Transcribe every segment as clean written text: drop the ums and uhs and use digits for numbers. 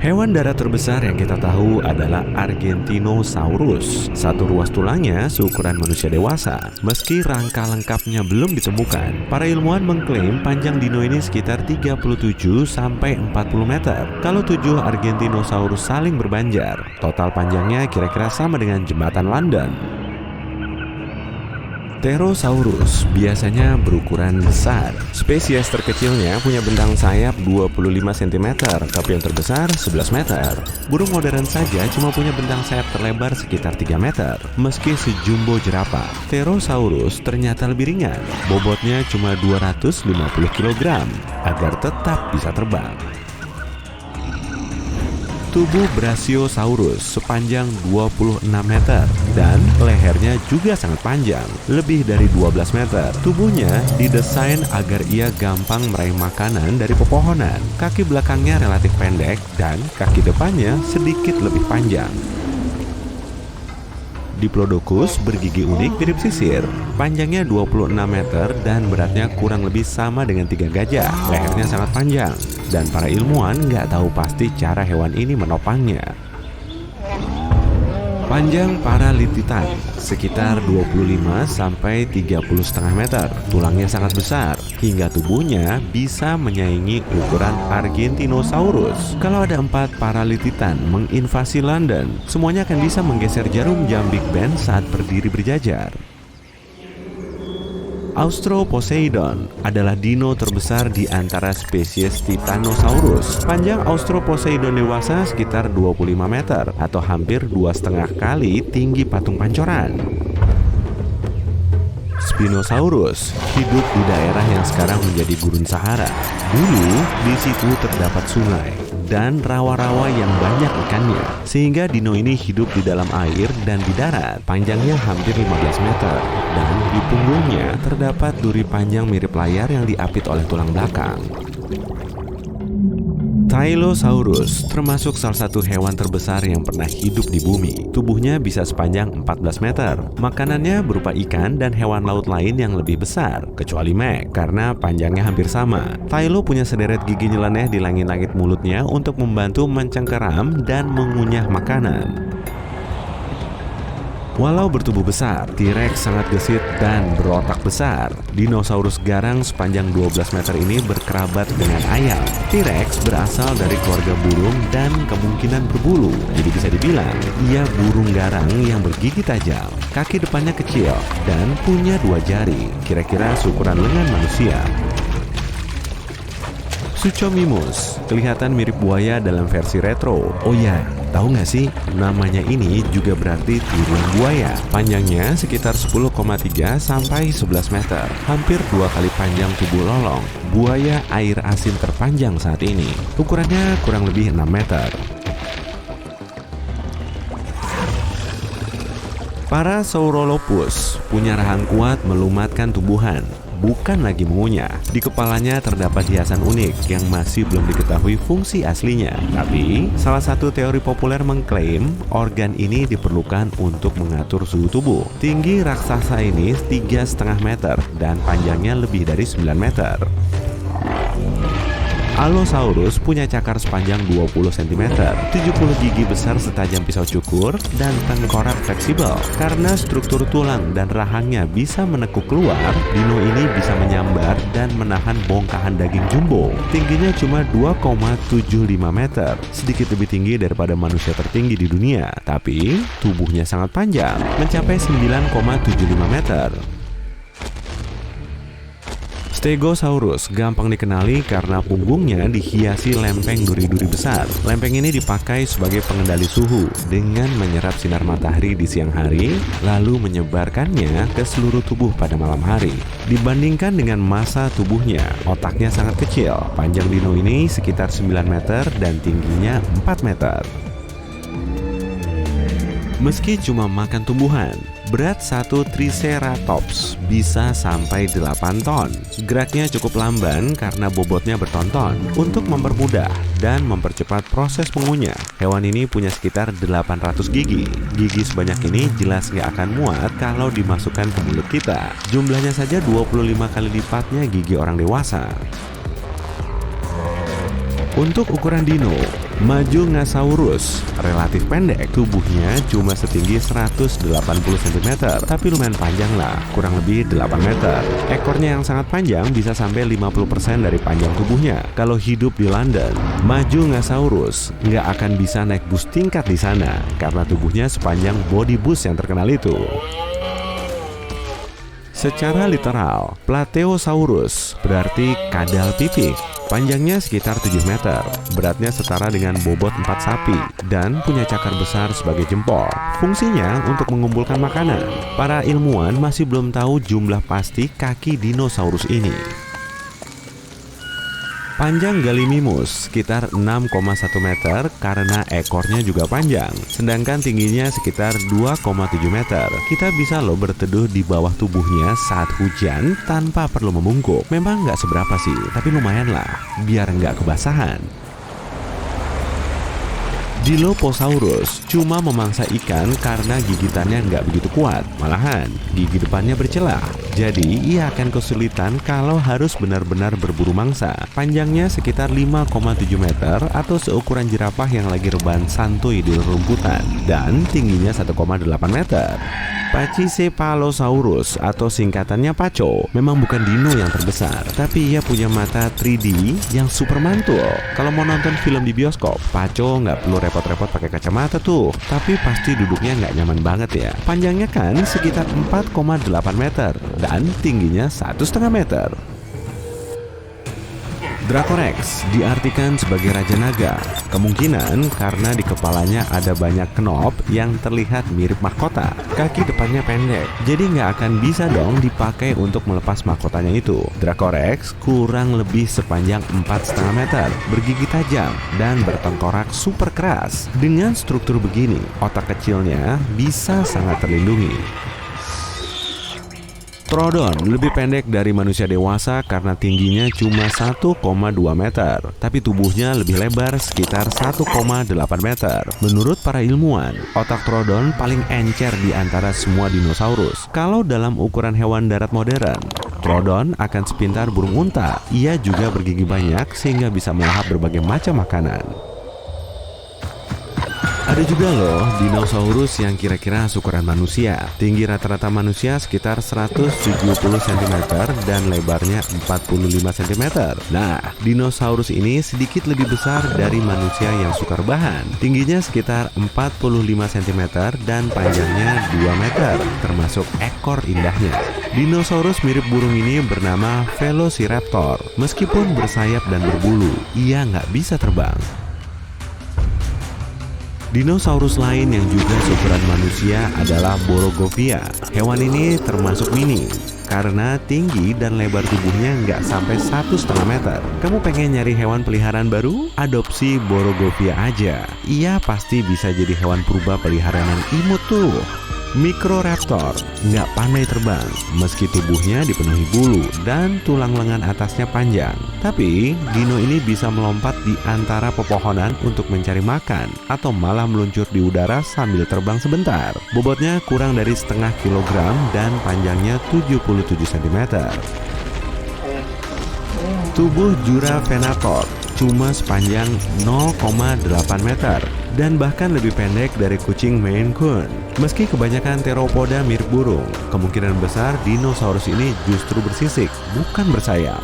Hewan darat terbesar yang kita tahu adalah Argentinosaurus. Satu ruas tulangnya seukuran manusia dewasa. Meski rangka lengkapnya belum ditemukan, para ilmuwan mengklaim panjang dino ini sekitar 37 sampai 40 meter. Kalau 7 Argentinosaurus saling berbanjar, total panjangnya kira-kira sama dengan jembatan London. Pterosaurus biasanya berukuran besar. Spesies terkecilnya punya bentang sayap 25 cm, tapi yang terbesar 11 meter. Burung modern saja cuma punya bentang sayap terlebar sekitar 3 meter. Meski sejumbo jerapah, Pterosaurus ternyata lebih ringan. Bobotnya cuma 250 kg agar tetap bisa terbang. Tubuh Brachiosaurus sepanjang 26 meter dan lehernya juga sangat panjang, lebih dari 12 meter. Tubuhnya didesain agar ia gampang meraih makanan dari pepohonan. Kaki belakangnya relatif pendek dan kaki depannya sedikit lebih panjang. Diplodocus bergigi unik mirip sisir. Panjangnya 26 meter dan beratnya kurang lebih sama dengan 3 gajah. Lehernya sangat panjang dan para ilmuwan nggak tahu pasti cara hewan ini menopangnya. Panjang Paralititan sekitar 25 sampai 30,5 meter. Tulangnya sangat besar hingga tubuhnya bisa menyaingi ukuran Argentinosaurus. Kalau ada 4 Paralititan menginvasi London, semuanya akan bisa menggeser jarum jam Big Ben saat berdiri berjajar. Austroposeidon adalah dino terbesar di antara spesies Titanosaurus. Panjang Austroposeidon dewasa sekitar 25 meter atau hampir 2,5 kali tinggi patung Pancoran. Spinosaurus hidup di daerah yang sekarang menjadi gurun Sahara. Dulu di situ terdapat sungai dan rawa-rawa yang banyak ikannya, sehingga dino ini hidup di dalam air dan di darat. Panjangnya hampir 15 meter dan di punggungnya terdapat duri panjang mirip layar yang diapit oleh tulang belakang. Tylosaurus termasuk salah satu hewan terbesar yang pernah hidup di bumi. Tubuhnya bisa sepanjang 14 meter. Makanannya berupa ikan dan hewan laut lain yang lebih besar, kecuali Meg, karena panjangnya hampir sama. Tylo punya sederet gigi nyeleneh di langit-langit mulutnya untuk membantu mencengkeram dan mengunyah makanan. Walau bertubuh besar, T-Rex sangat gesit dan berotak besar. Dinosaurus garang sepanjang 12 meter ini berkerabat dengan ayam. T-Rex berasal dari keluarga burung dan kemungkinan berbulu. Jadi bisa dibilang, ia burung garang yang bergigi tajam. Kaki depannya kecil dan punya 2 jari, kira-kira seukuran lengan manusia. Suchomimus kelihatan mirip buaya dalam versi retro. Oh ya, tahu nggak sih, namanya ini juga berarti tiruan buaya. Panjangnya sekitar 10,3 sampai 11 meter, hampir 2 kali panjang tubuh lolong. Buaya air asin terpanjang saat ini. Ukurannya kurang lebih 6 meter. Parasaurolophus punya rahang kuat melumatkan tumbuhan, bukan lagi mengunyah. Di kepalanya terdapat hiasan unik yang masih belum diketahui fungsi aslinya. Tapi, salah satu teori populer mengklaim organ ini diperlukan untuk mengatur suhu tubuh. Tinggi raksasa ini 3,5 meter dan panjangnya lebih dari 9 meter. Allosaurus punya cakar sepanjang 20 cm, 70 gigi besar setajam pisau cukur, dan tengkorak fleksibel. Karena struktur tulang dan rahangnya bisa menekuk keluar, dino ini bisa menyambar dan menahan bongkahan daging jumbo. Tingginya cuma 2,75 meter, sedikit lebih tinggi daripada manusia tertinggi di dunia. Tapi, tubuhnya sangat panjang, mencapai 9,75 meter. Stegosaurus gampang dikenali karena punggungnya dihiasi lempeng duri-duri besar. Lempeng ini dipakai sebagai pengendali suhu dengan menyerap sinar matahari di siang hari, lalu menyebarkannya ke seluruh tubuh pada malam hari. Dibandingkan dengan massa tubuhnya, otaknya sangat kecil. Panjang dino ini sekitar 9 meter dan tingginya 4 meter. Meski cuma makan tumbuhan, berat satu Triceratops bisa sampai 8 ton. Geraknya cukup lamban karena bobotnya bertonton. Untuk mempermudah dan mempercepat proses mengunyah, hewan ini punya sekitar 800 gigi. Gigi sebanyak ini jelas nggak akan muat kalau dimasukkan ke mulut kita. Jumlahnya saja 25 kali lipatnya gigi orang dewasa. Untuk ukuran dino, Majungasaurus relatif pendek, tubuhnya cuma setinggi 180 cm, tapi lumayan panjang lah, kurang lebih 8 meter. Ekornya yang sangat panjang bisa sampai 50% dari panjang tubuhnya. Kalau hidup di London, Majungasaurus nggak akan bisa naik bus tingkat di sana karena tubuhnya sepanjang bodi bus yang terkenal itu. Secara literal, Plateosaurus berarti kadal pipih. Panjangnya sekitar 7 meter, beratnya setara dengan bobot 4 sapi, dan punya cakar besar sebagai jempol. Fungsinya untuk mengumpulkan makanan. Para ilmuwan masih belum tahu jumlah pasti kaki dinosaurus ini. Panjang Gallimimus sekitar 6,1 meter karena ekornya juga panjang, sedangkan tingginya sekitar 2,7 meter. Kita bisa loh berteduh di bawah tubuhnya saat hujan tanpa perlu membungkuk. Memang nggak seberapa sih, tapi lumayan lah, biar nggak kebasahan. Dilophosaurus cuma memangsa ikan karena gigitannya nggak begitu kuat. Malahan, gigi depannya bercelah. Jadi, ia akan kesulitan kalau harus benar-benar berburu mangsa. Panjangnya sekitar 5,7 meter atau seukuran jerapah yang lagi rebahan santuy di rumputan. Dan tingginya 1,8 meter. Pachycephalosaurus atau singkatannya Paco memang bukan dino yang terbesar, tapi ia punya mata 3D yang super mantul. Kalau mau nonton film di bioskop, Paco nggak perlu repot-repot pakai kacamata tuh, tapi pasti duduknya nggak nyaman banget ya. Panjangnya kan sekitar 4,8 meter dan tingginya 1,5 meter. Dracorex diartikan sebagai Raja Naga, kemungkinan karena di kepalanya ada banyak knop yang terlihat mirip mahkota. Kaki depannya pendek, jadi nggak akan bisa dong dipakai untuk melepas mahkotanya itu. Dracorex kurang lebih sepanjang 4,5 meter, bergigi tajam, dan bertengkorak super keras. Dengan struktur begini, otak kecilnya bisa sangat terlindungi. Troodon lebih pendek dari manusia dewasa karena tingginya cuma 1,2 meter, tapi tubuhnya lebih lebar sekitar 1,8 meter. Menurut para ilmuwan, otak Troodon paling encer di antara semua dinosaurus. Kalau dalam ukuran hewan darat modern, Troodon akan sepintar burung unta. Ia juga bergigi banyak sehingga bisa melahap berbagai macam makanan. Ada juga loh dinosaurus yang kira-kira ukuran manusia. Tinggi rata-rata manusia sekitar 170 cm dan lebarnya 45 cm. Nah, dinosaurus ini sedikit lebih besar dari manusia yang suka rebahan. Tingginya sekitar 45 cm dan panjangnya 2 meter, termasuk ekor indahnya. Dinosaurus mirip burung ini bernama Velociraptor. Meskipun bersayap dan berbulu, ia nggak bisa terbang. Dinosaurus lain yang juga seukuran manusia adalah Borogovia. Hewan ini termasuk mini karena tinggi dan lebar tubuhnya nggak sampai 1,5 meter. Kamu pengen nyari hewan peliharaan baru? Adopsi Borogovia aja. Ia pasti bisa jadi hewan purba peliharaan yang imut tuh. Microraptor nggak pandai terbang meski tubuhnya dipenuhi bulu dan tulang lengan atasnya panjang. Tapi dino ini bisa melompat di antara pepohonan untuk mencari makan atau malah meluncur di udara sambil terbang sebentar. Bobotnya kurang dari setengah kilogram dan panjangnya 77 cm. Tubuh Juravenator cuma sepanjang 0,8 meter dan bahkan lebih pendek dari kucing Maine Coon. Meski kebanyakan teropoda mirip burung, kemungkinan besar dinosaurus ini justru bersisik, bukan bersayap.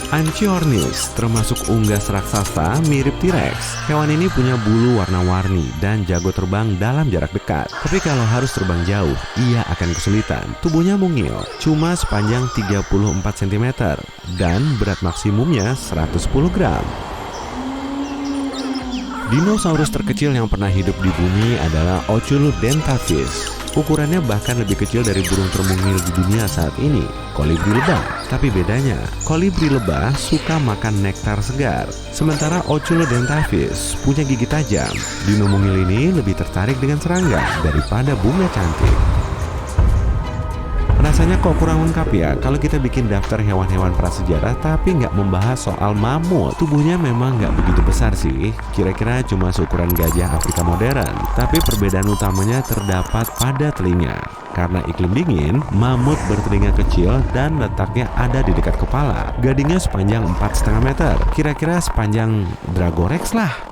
Anchiornis termasuk unggas raksasa mirip T-Rex. Hewan ini punya bulu warna-warni dan jago terbang dalam jarak dekat. Tapi kalau harus terbang jauh, ia akan kesulitan. Tubuhnya mungil, cuma sepanjang 34 cm dan berat maksimumnya 110 gram. Dinosaurus terkecil yang pernah hidup di bumi adalah Oculodentavis. Ukurannya bahkan lebih kecil dari burung termungil di dunia saat ini, kolibri lebah. Tapi bedanya, kolibri lebah suka makan nektar segar, sementara Oculodentavis punya gigi tajam. Dino mungil ini lebih tertarik dengan serangga daripada bunga cantik. Rasanya kok kurang lengkap ya kalau kita bikin daftar hewan-hewan prasejarah tapi nggak membahas soal mamut. Tubuhnya memang nggak begitu besar sih, kira-kira cuma seukuran gajah Afrika modern. Tapi perbedaan utamanya terdapat pada telinga. Karena iklim dingin, mamut bertelinga kecil dan letaknya ada di dekat kepala. Gadingnya sepanjang 4,5 meter, kira-kira sepanjang Dragorex lah.